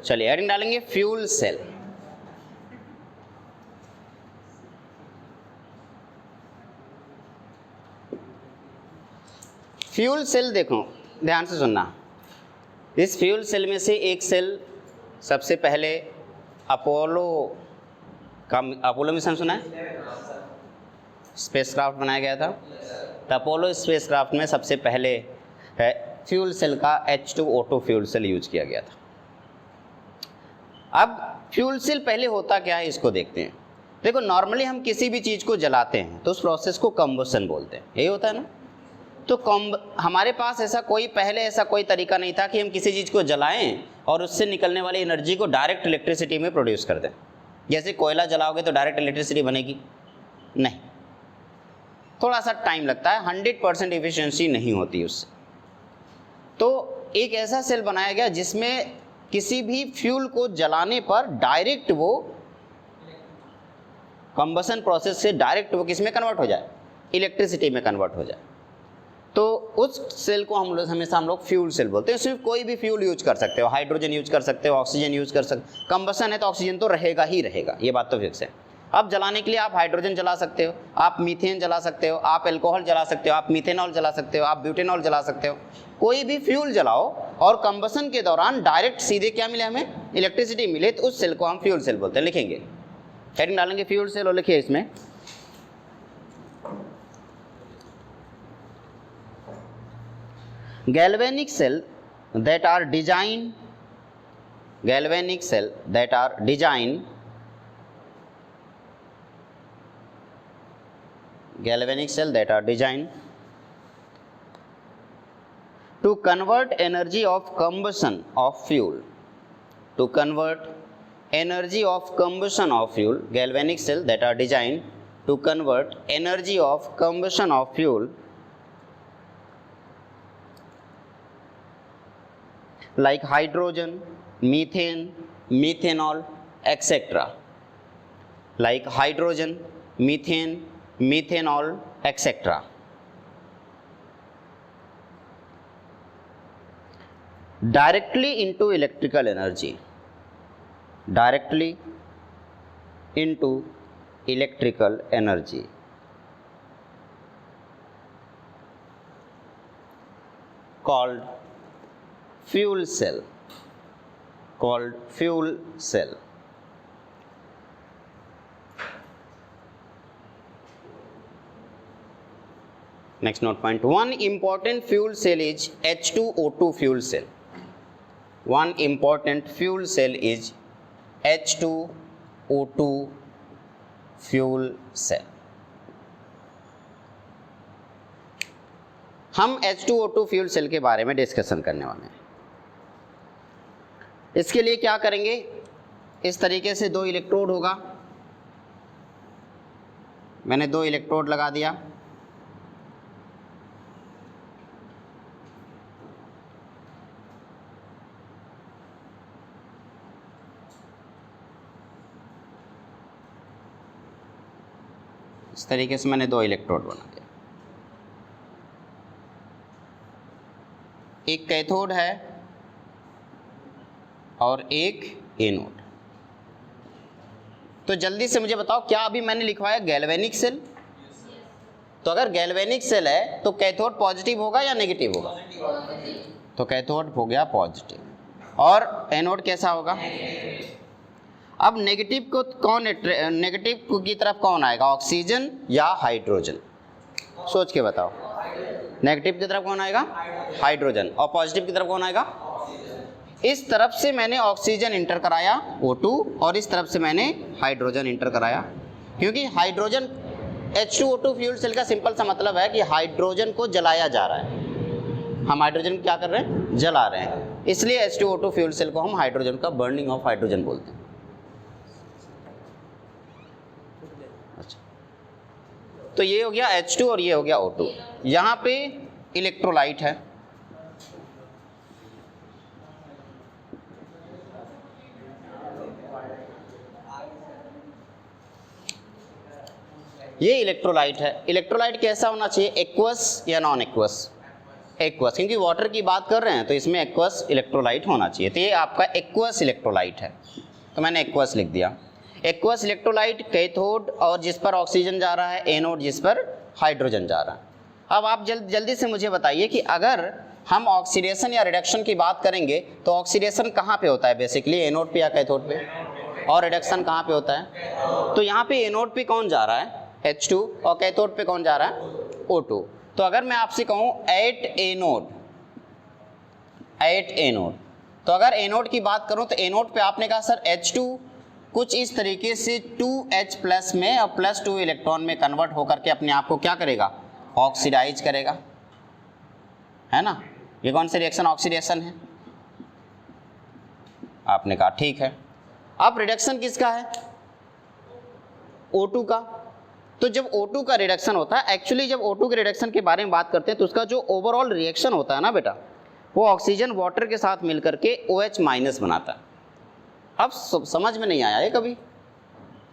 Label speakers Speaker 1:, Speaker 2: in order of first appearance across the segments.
Speaker 1: चलिए हेडिंग डालेंगे fuel cell. Fuel cell देखो ध्यान से सुनना, इस फ्यूल सेल में से एक सेल सबसे पहले अपोलो मिशन सुना है, स्पेसक्राफ्ट बनाया गया था। तो अपोलो स्पेसक्राफ्ट में सबसे पहले फ्यूल सेल का H2O2 फ्यूल सेल यूज किया गया था। अब फ्यूल सेल पहले होता क्या है इसको देखते हैं। देखो नॉर्मली हम किसी भी चीज़ को जलाते हैं तो उस प्रोसेस को कंबशन बोलते हैं, यही होता है ना। तो हमारे पास पहले ऐसा कोई तरीका नहीं था कि हम किसी चीज़ को जलाएं और उससे निकलने वाली एनर्जी को डायरेक्ट इलेक्ट्रिसिटी में प्रोड्यूस कर दें। जैसे कोयला जलाओगे तो डायरेक्ट इलेक्ट्रिसिटी बनेगी नहीं, थोड़ा सा टाइम लगता है, 100% एफिशिएंसी नहीं होती उससे। तो एक ऐसा सेल बनाया गया जिसमें किसी भी फ्यूल को जलाने पर डायरेक्ट वो कंबशन प्रोसेस से डायरेक्ट वो किस में कन्वर्ट हो जाए, इलेक्ट्रिसिटी में कन्वर्ट हो जाए। तो उस सेल को हमेशा हम लोग फ्यूल सेल बोलते हैं। उसमें कोई भी फ्यूल यूज कर सकते हो, हाइड्रोजन यूज कर सकते हो, ऑक्सीजन यूज कर सकते हो। कंबशन है तो ऑक्सीजन तो रहेगा ही रहेगा, ये बात तो फिक्स है। अब जलाने के लिए आप हाइड्रोजन जला सकते हो, आप मीथेन जला सकते हो, आप एल्कोहल जला सकते हो, आप मीथेनॉल जला सकते हो, आप ब्यूटेनॉल जला सकते हो। कोई भी फ्यूल जलाओ और कंबशन के दौरान डायरेक्ट सीधे क्या मिले, हमें इलेक्ट्रिसिटी मिले, तो उस सेल को हम फ्यूल सेल बोलते हैं। लिखेंगे, हेडिंग डालेंगे फ्यूल सेल और लिखिए इसमें galvanic cell that are designed to convert energy of combustion of fuel, galvanic cell that are designed to convert energy of combustion of fuel like hydrogen, methane, methanol, etc. Like hydrogen, methane, methanol, etc. Directly into electrical energy. Directly into electrical energy. Called fuel cell. Next note point. One important fuel cell is H2O2 fuel cell. One important fuel cell is H2O2 fuel cell. हम H2O2 fuel cell के बारे में discussion करने वाले हैं। इसके लिए क्या करेंगे, इस तरीके से 2 इलेक्ट्रोड होगा, मैंने 2 इलेक्ट्रोड लगा दिया। इस तरीके से मैंने 2 इलेक्ट्रोड बना दिया। एक कैथोड है और एक एनोड। तो जल्दी से मुझे बताओ, क्या अभी मैंने लिखवाया गैल्वेनिक सेल? तो अगर गैल्वेनिक सेल है तो कैथोड पॉजिटिव होगा या नेगेटिव होगा? तो कैथोड हो गया पॉजिटिव, और एनोड कैसा होगा? अब नेगेटिव की तरफ कौन आएगा, ऑक्सीजन या हाइड्रोजन? सोच के बताओ, नेगेटिव की तरफ कौन आएगा? हाइड्रोजन। और पॉजिटिव की तरफ कौन आएगा? इस तरफ से मैंने ऑक्सीजन इंटर कराया O2 और इस तरफ से मैंने हाइड्रोजन इंटर कराया, क्योंकि हाइड्रोजन H2O2 फ्यूल सेल का सिंपल सा मतलब है कि हाइड्रोजन को जलाया जा रहा है। हम हाइड्रोजन क्या कर रहे हैं? जला रहे हैं। इसलिए H2O2 फ्यूल सेल को हम हाइड्रोजन का बर्निंग ऑफ हाइड्रोजन बोलते हैं। अच्छा, तो ये हो गया H2 और ये हो गया O2। यहाँ पे इलेक्ट्रोलाइट है, ये इलेक्ट्रोलाइट है। इलेक्ट्रोलाइट कैसा होना चाहिए, एक्वस या नॉन एक्वस? एक्वस, क्योंकि वाटर की बात कर रहे हैं तो इसमें एक्वस इलेक्ट्रोलाइट होना चाहिए। तो ये आपका एक्वस इलेक्ट्रोलाइट है, तो मैंने एक्वस लिख दिया। एक्वस इलेक्ट्रोलाइट कैथोड और जिस पर ऑक्सीजन जा रहा है, एनोड जिस पर हाइड्रोजन जा रहा है। अब आप जल्दी से मुझे बताइए कि अगर हम ऑक्सीडेशन या रिडक्शन की बात करेंगे तो ऑक्सीडेशन कहाँ पे होता है बेसिकली, एनोड पे या कैथोड पे, और रिडक्शन कहाँ पे होता है? तो यहाँ पे एनोड पे कौन जा रहा है, H2, और कैथोड पे कौन जा रहा है, O2। तो अगर मैं आपसे कहूँ एट एनोड, तो अगर एनोड की बात करूँ तो एनोड पे आपने कहा सर H2 कुछ इस तरीके से 2H प्लस में और +2 इलेक्ट्रॉन में कन्वर्ट होकर के अपने आप को क्या करेगा, ऑक्सीडाइज करेगा, है ना। ये कौन सी रिएक्शन, ऑक्सीडेशन है। आपने कहा ठीक है। अब रिडक्शन किसका है, O2 का। तो जब O2 का रिडक्शन होता है, एक्चुअली जब O2 के रिडक्शन के बारे में बात करते हैं तो उसका जो ओवरऑल रिएक्शन होता है ना बेटा, वो ऑक्सीजन वाटर के साथ मिलकर के OH- बनाता है। अब समझ में नहीं आया है कभी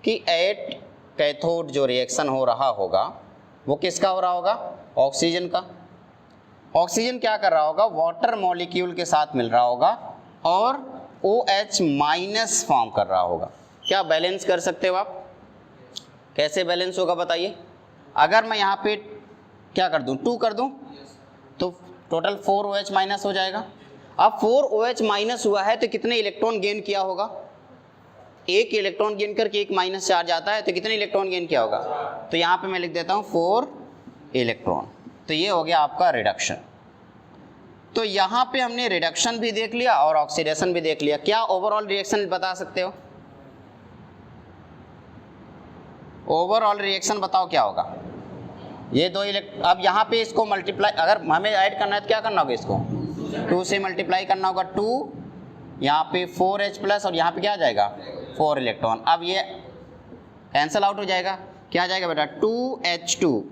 Speaker 1: कि एट कैथोड जो रिएक्शन हो रहा होगा वो किसका हो रहा होगा, ऑक्सीजन का। ऑक्सीजन क्या कर रहा होगा, वाटर मॉलिक्यूल के साथ मिल रहा होगा और OH- फॉर्म कर रहा होगा। क्या बैलेंस कर सकते हो आप, कैसे बैलेंस होगा बताइए। अगर मैं यहाँ पे क्या कर दूँ, 2 कर दूँ तो टोटल 4 OH- हो जाएगा। अब 4 OH- हुआ है तो कितने इलेक्ट्रॉन गेन किया होगा, एक इलेक्ट्रॉन गेन करके एक माइनस चार्ज आता है तो कितने इलेक्ट्रॉन गेन किया होगा। तो यहाँ पे मैं लिख देता हूँ 4 इलेक्ट्रॉन। तो ये हो गया आपका रिडक्शन। तो यहाँ पे हमने रिडक्शन भी देख लिया और ऑक्सीडेशन भी देख लिया। क्या ओवरऑल रिएक्शन बता सकते हो, ओवरऑल रिएक्शन बताओ क्या होगा। ये दो अब यहाँ पे इसको मल्टीप्लाई, अगर हमें ऐड करना है तो क्या करना होगा, इसको 2 से मल्टीप्लाई करना होगा। 2 यहाँ पे 4H+ और यहाँ पे क्या आ जाएगा, 4 इलेक्ट्रॉन। अब ये कैंसल आउट हो जाएगा, क्या आ जाएगा बेटा, 2H2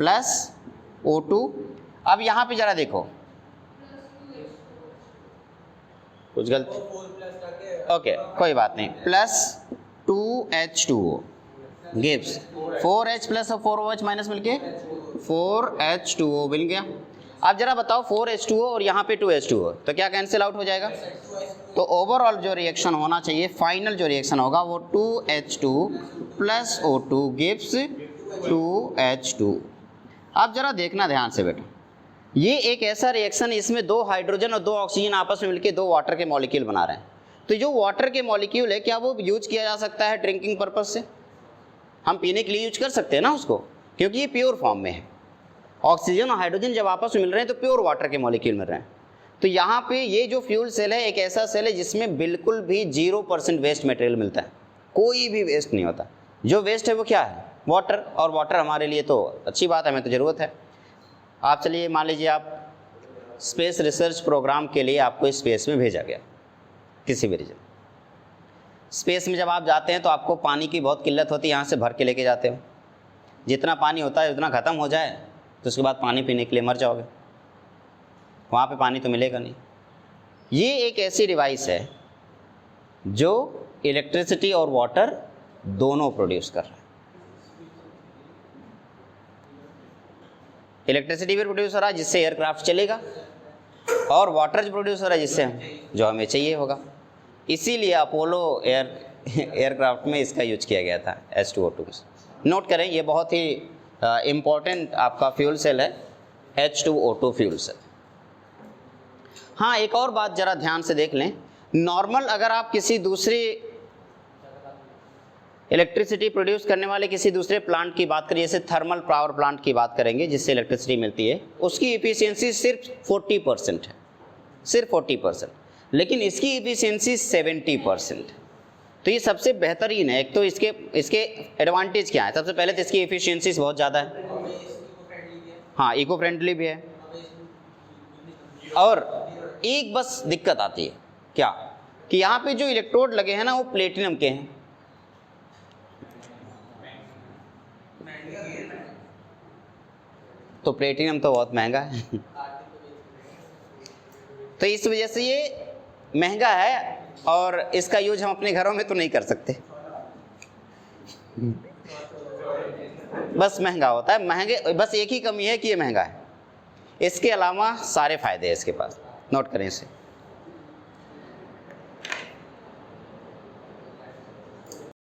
Speaker 1: + O2। अब यहाँ पे जरा देखो कुछ गलती, ओके कोई बात नहीं, +2H2O गिव्स 4H+ और 4OH- मिलके 4H2O मिल गया। अब जरा बताओ 4H2O और यहाँ पे 2H2O, तो क्या कैंसिल आउट हो जाएगा। तो ओवरऑल जो रिएक्शन होना चाहिए, फाइनल जो रिएक्शन होगा वो 2H2 + O2 गिव्स 2H2। अब जरा देखना ध्यान से बेटा, ये एक ऐसा रिएक्शन, इसमें 2 हाइड्रोजन और 2 ऑक्सीजन आपस में मिलकर 2 वाटर के मॉलिक्यूल बना रहे हैं। तो जो वाटर के मॉलिक्यूल है, क्या वो यूज किया जा सकता है ड्रिंकिंग पर्पज से, हम पीने के लिए यूज कर सकते हैं ना उसको, क्योंकि ये प्योर फॉर्म में है। ऑक्सीजन और हाइड्रोजन जब आपस में मिल रहे हैं तो प्योर वाटर के मॉलिक्यूल मिल रहे हैं। तो यहाँ पे ये जो फ्यूल सेल है एक ऐसा सेल है जिसमें बिल्कुल भी 0% वेस्ट मटेरियल मिलता है, कोई भी वेस्ट नहीं होता। जो वेस्ट है वो क्या है, वाटर, और वाटर हमारे लिए तो अच्छी बात है, हमें तो ज़रूरत है। आप चलिए मान लीजिए आप स्पेस रिसर्च प्रोग्राम के लिए आपको स्पेस में भेजा गया किसी भी रीजन। स्पेस में जब आप जाते हैं तो आपको पानी की बहुत किल्लत होती है, यहाँ से भर के लेके जाते हो, जितना पानी होता है उतना ख़त्म हो जाए तो उसके बाद पानी पीने के लिए मर जाओगे, वहाँ पे पानी तो मिलेगा नहीं। ये एक ऐसी डिवाइस है जो इलेक्ट्रिसिटी और वाटर दोनों प्रोड्यूस कर रहा है। इलेक्ट्रिसिटी भी प्रोड्यूस हो रहा है जिससे एयरक्राफ्ट चलेगा, और वाटर जो प्रोड्यूस हो रहा है जिससे जो हमें चाहिए होगा। इसीलिए अपोलो एयरक्राफ्ट में इसका यूज किया गया था, H2O2। नोट करें, ये बहुत ही इम्पोर्टेंट आपका फ्यूल सेल है, H2O2 फ्यूल सेल। हाँ, एक और बात जरा ध्यान से देख लें, नॉर्मल अगर आप किसी दूसरी इलेक्ट्रिसिटी प्रोड्यूस करने वाले किसी दूसरे प्लांट की बात करिए, जैसे थर्मल पावर प्लांट की बात करेंगे जिससे इलेक्ट्रिसिटी मिलती है, उसकी इफिशियंसी सिर्फ 40% है, सिर्फ 40%, लेकिन इसकी इफिशियंसी 70%। तो ये सबसे बेहतरीन है। एक तो इसके एडवांटेज क्या है, सबसे पहले तो इसकी इफिशियंसी बहुत ज़्यादा है, हाँ इको फ्रेंडली भी है। और एक बस दिक्कत आती है क्या, कि यहाँ पे जो इलेक्ट्रोड लगे हैं ना वो प्लेटिनम के हैं। तो प्लेटिनम तो बहुत महंगा है तो इस वजह से ये महंगा है और इसका यूज हम अपने घरों में तो नहीं कर सकते, बस महंगा होता है। महंगे बस एक ही कमी है कि ये महंगा है, इसके अलावा सारे फायदे हैं इसके पास, नोट करें इसे।